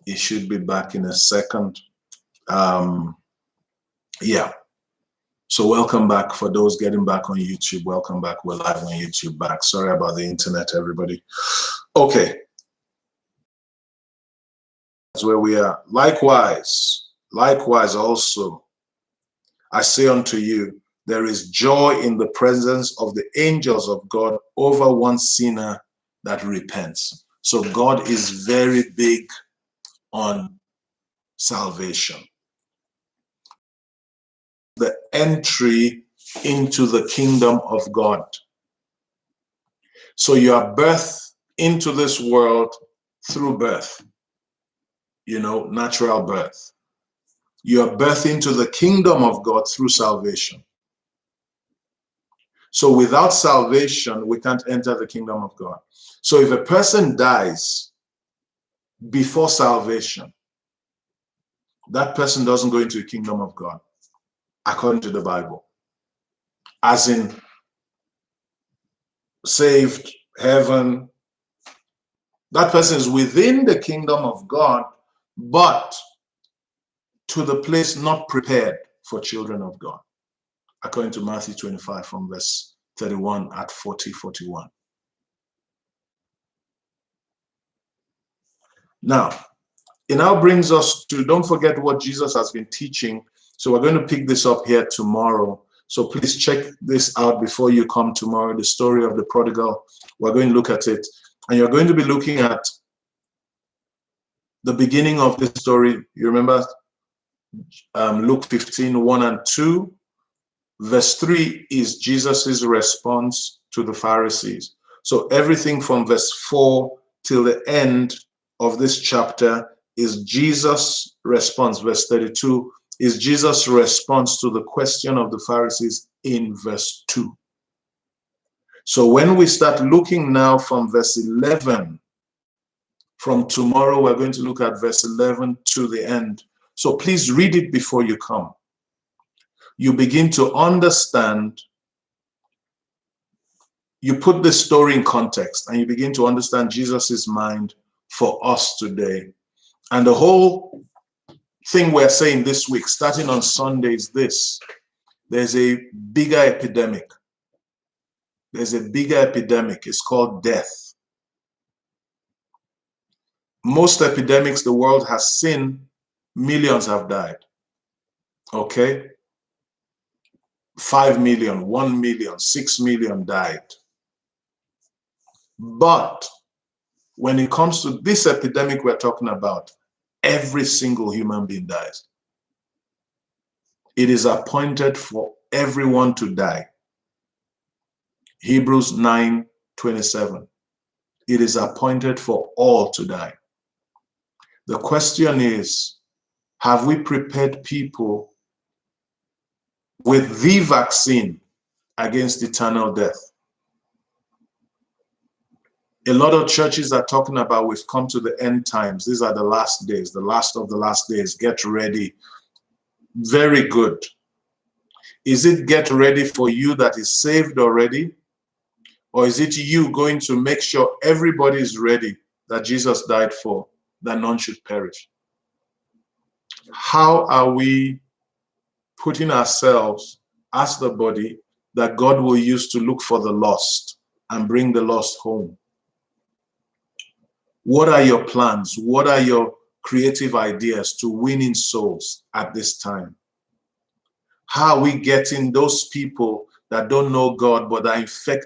He should be back in a second. Yeah. So welcome back for those getting back on YouTube. Welcome back. We're live on YouTube back. Sorry about the internet, everybody. Okay. That's where we are. Likewise also, I say unto you, there is joy in the presence of the angels of God over one sinner that repents. So God is very big on salvation. The entry into the kingdom of God. So you are birthed into this world through birth, you know, natural birth. You are birthed into the kingdom of God through salvation. So without salvation, we can't enter the kingdom of God. So if a person dies before salvation, that person doesn't go into the kingdom of God, according to the Bible. As in, saved, heaven. That person is within the kingdom of God, but to the place not prepared for children of God, according to Matthew 25 from verse 31 at 40-41. Now, it now brings us to, don't forget what Jesus has been teaching. So we're going to pick this up here tomorrow. So please check this out before you come tomorrow, the story of the prodigal. We're going to look at it. And you're going to be looking at the beginning of the story. You remember Luke 15, 1 and 2. Verse 3 is Jesus's response to the Pharisees. So everything from verse 4 till the end of this chapter is Jesus' response. Verse 32 is Jesus' response to the question of the Pharisees in verse 2. So when we start looking now from verse 11, from tomorrow we're going to look at verse 11 to the end. So please read it before you come. You begin to understand, you put the story in context, and you begin to understand Jesus's mind for us today. And the whole thing we're saying this week, starting on Sunday, is this: there's a bigger epidemic. There's a bigger epidemic. It's called death. Most epidemics the world has seen, millions have died. Okay? 5 million, 1 million, 6 million died. But when it comes to this epidemic we're talking about, every single human being dies. It is appointed for everyone to die. Hebrews 9:27. It is appointed for all to die. The question is, have we prepared people with the vaccine against eternal death? A lot of churches are talking about we've come to the end times. These are the last days, the last of the last days. Get ready. Very good. Is it get ready for you that is saved already? Or is it you going to make sure everybody is ready that Jesus died for, that none should perish? How are we putting ourselves as the body that God will use to look for the lost and bring the lost home? What are your plans? What are your creative ideas to winning souls at this time? How are we getting those people that don't know God but are infected